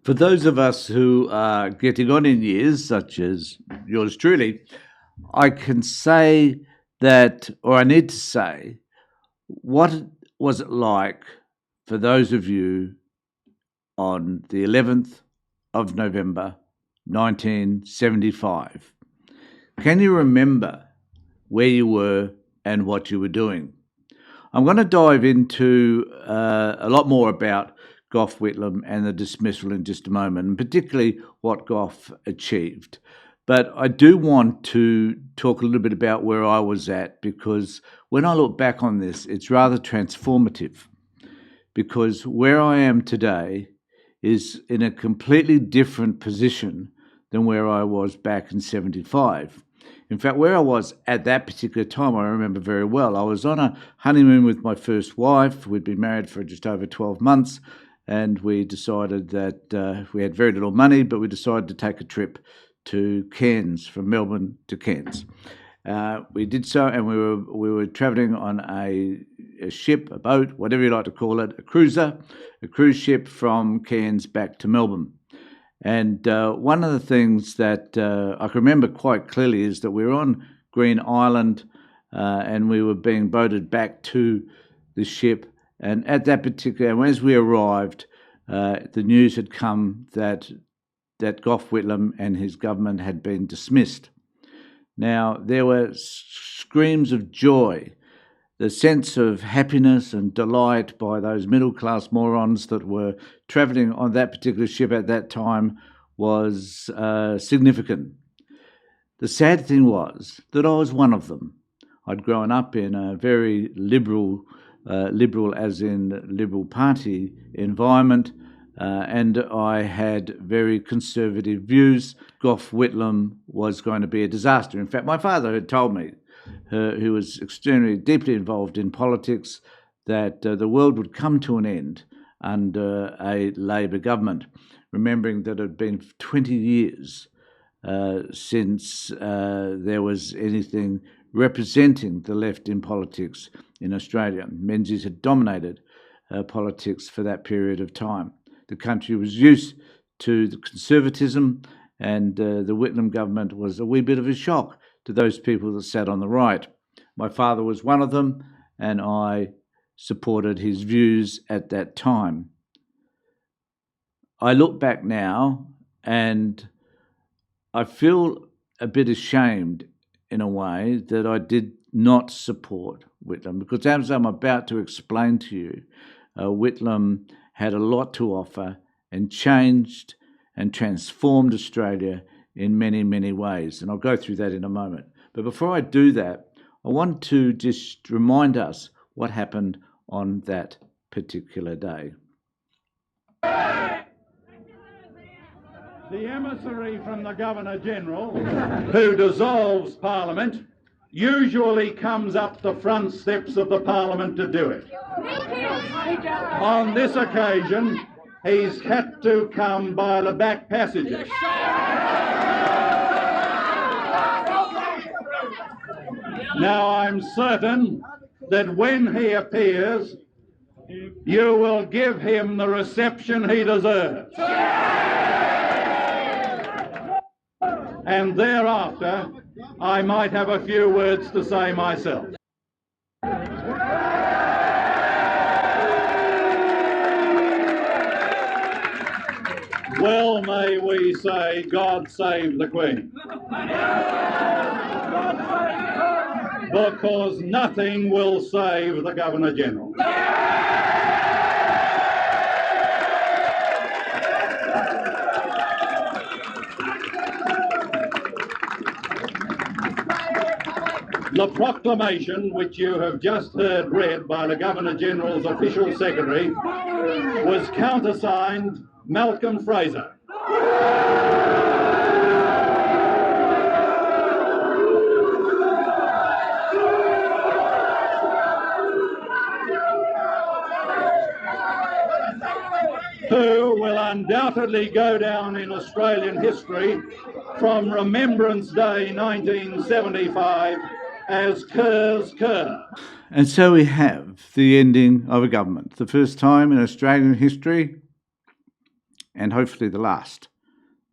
For those of us who are getting on in years, such as yours truly, I can say that, or I need to say, what was it like for those of you on the 11th of November 1975? Can you remember where you were and what you were doing? I'm going to dive into a lot more about Gough Whitlam and the dismissal in just a moment, and particularly what Gough achieved. But I do want to talk a little bit about where I was at, because when I look back on this, it's rather transformative, because where I am today is in a completely different position than where I was back in 75. In fact, where I was at that particular time, I remember very well. I was on a honeymoon with my first wife. We'd been married for just over 12 months, and we decided that we had very little money, but we decided to take a trip to Cairns, from Melbourne to Cairns. We did so, and we were travelling on a ship, a boat, whatever you like to call it, a cruiser, a cruise ship from Cairns back to Melbourne. And one of the things that I can remember quite clearly is that we were on Green Island, and we were being boated back to the ship. And at that particular, as we arrived, the news had come that Gough Whitlam and his government had been dismissed. Now, there were screams of joy. The sense of happiness and delight by those middle-class morons that were travelling on that particular ship at that time was significant. The sad thing was that I was one of them. I'd grown up in a very liberal as in Liberal Party environment, and I had very conservative views. Gough Whitlam was going to be a disaster. In fact, my father had told me, who was extremely deeply involved in politics, that the world would come to an end under a Labor government, remembering that it had been 20 years since there was anything representing the left in politics in Australia. Menzies had dominated politics for that period of time. The country was used to the conservatism, and the Whitlam government was a wee bit of a shock to those people that sat on the right. My father was one of them, and I supported his views at that time. I look back now and I feel a bit ashamed in a way that I did not support Whitlam, because as I'm about to explain to you, Whitlam had a lot to offer and changed and transformed Australia in many, many ways. And I'll go through that in a moment. But before I do that, I want to just remind us what happened on that particular day. The emissary from the Governor-General, who dissolves Parliament, usually comes up the front steps of the Parliament to do it. On this occasion, he's had to come by the back passages. Now, I'm certain that when he appears, you will give him the reception he deserves. And thereafter, I might have a few words to say myself. Well, may we say, God save the Queen. Because nothing will save the Governor-General. The proclamation, which you have just heard read by the Governor-General's official secretary, was countersigned Malcolm Fraser. Who will undoubtedly go down in Australian history from Remembrance Day 1975 as Kerr's Kerr. And so we have the ending of a government. The first time in Australian history and hopefully the last,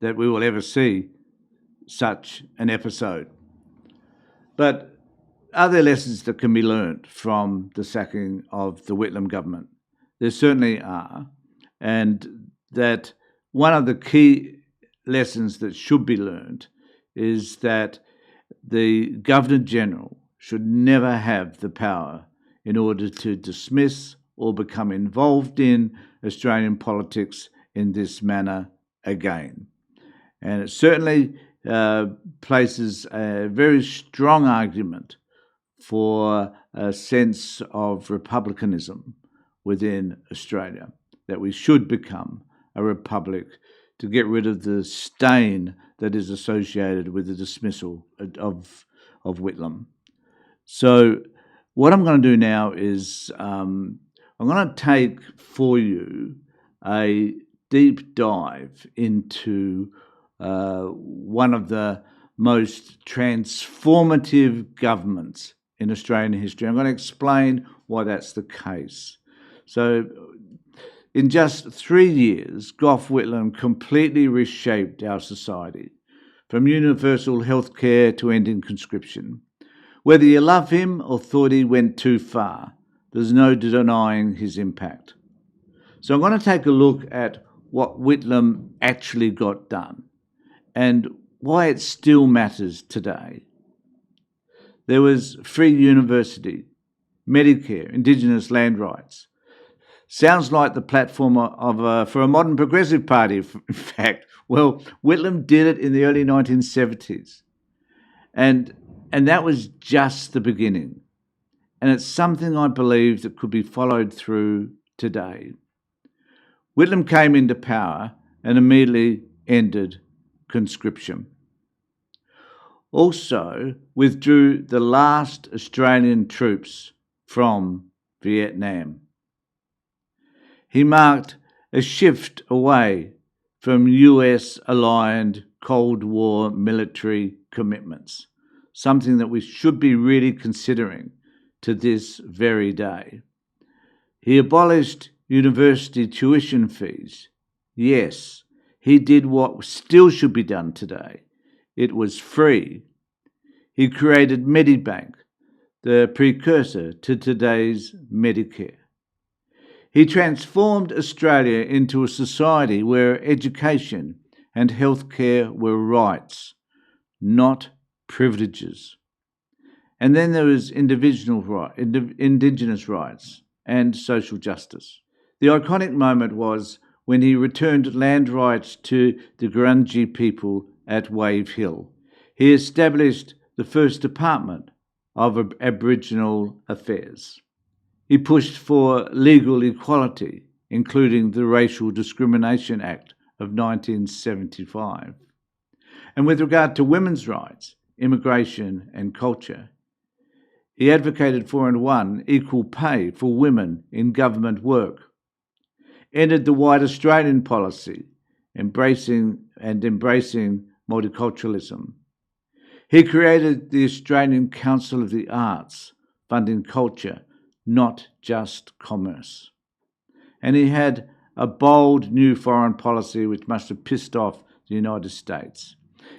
that we will ever see such an episode. But are there lessons that can be learnt from the sacking of the Whitlam government? There certainly are, and that one of the key lessons that should be learnt is that the Governor-General should never have the power in order to dismiss or become involved in Australian politics in this manner again. And it certainly places a very strong argument for a sense of republicanism within Australia, that we should become a republic to get rid of the stain that is associated with the dismissal of Whitlam. So what I'm going to do now is I'm going to take for you a deep dive into one of the most transformative governments in Australian history. I'm going to explain why that's the case. So, in just 3 years, Gough Whitlam completely reshaped our society, from universal health care to ending conscription. Whether you love him or thought he went too far, there's no denying his impact. So I'm going to take a look at what Whitlam actually got done and why it still matters today. There was free university, Medicare, Indigenous land rights. Sounds like the platform for a modern progressive party, in fact. Well, Whitlam did it in the early 1970s. And that was just the beginning. And it's something I believe that could be followed through today. Whitlam came into power and immediately ended conscription. Also withdrew the last Australian troops from Vietnam. He marked a shift away from US-aligned Cold War military commitments, something that we should be really considering to this very day. He abolished university tuition fees. Yes, he did what still should be done today. It was free. He created Medibank, the precursor to today's Medicare. He transformed Australia into a society where education and healthcare were rights, not privileges. And then there was Indigenous rights and social justice. The iconic moment was when he returned land rights to the Gurindji people at Wave Hill. He established the first Department of Aboriginal Affairs. He pushed for legal equality, including the Racial Discrimination Act of 1975. And with regard to women's rights, immigration and culture, he advocated for and won equal pay for women in government work, ended the White Australian policy, embracing multiculturalism. He created the Australian Council of the Arts, funding culture, not just commerce. And he had a bold new foreign policy which must have pissed off the United States.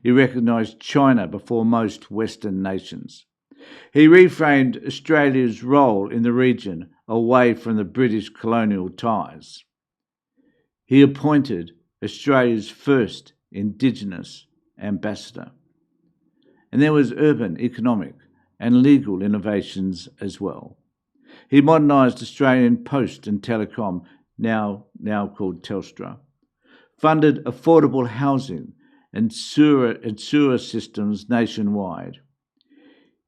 He recognised China before most Western nations. He reframed Australia's role in the region away from the British colonial ties. He appointed Australia's first Indigenous ambassador. And there was urban, economic and legal innovations as well. He modernised Australian Post and Telecom, now called Telstra, funded affordable housing and sewer systems nationwide.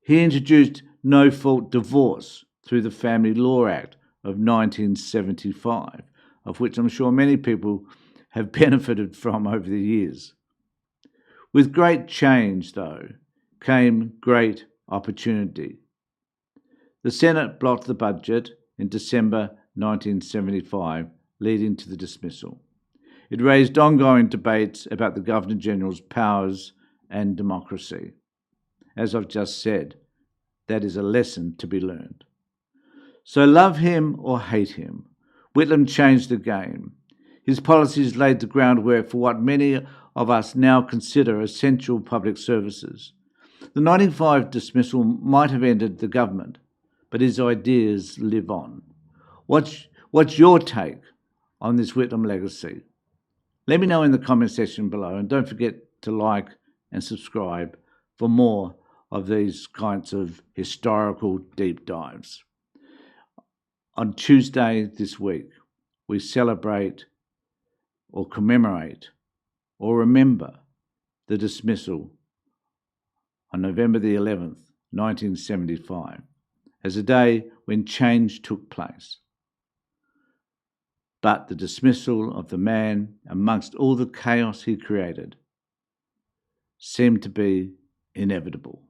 He introduced no-fault divorce through the Family Law Act of 1975, of which I'm sure many people have benefited from over the years. With great change, though, came great opportunity. The Senate blocked the budget in December 1975, leading to the dismissal. It raised ongoing debates about the Governor-General's powers and democracy. As I've just said, that is a lesson to be learned. So love him or hate him, Whitlam changed the game. His policies laid the groundwork for what many of us now consider essential public services. The 1995 dismissal might have ended the government, but his ideas live on. What's your take on this Whitlam legacy? Let me know in the comment section below, and don't forget to like and subscribe for more of these kinds of historical deep dives. On Tuesday this week, we celebrate or commemorate or remember the dismissal on November the 11th, 1975, as a day when change took place. But the dismissal of the man, amongst all the chaos he created, seemed to be inevitable.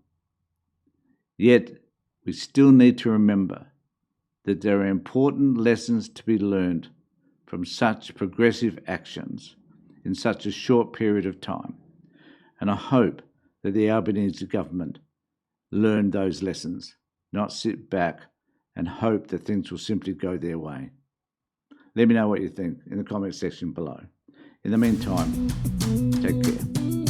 Yet, we still need to remember that there are important lessons to be learned from such progressive actions in such a short period of time. And I hope that the Albanese government learned those lessons, not sit back and hope that things will simply go their way. Let me know what you think in the comment section below. In the meantime, take care.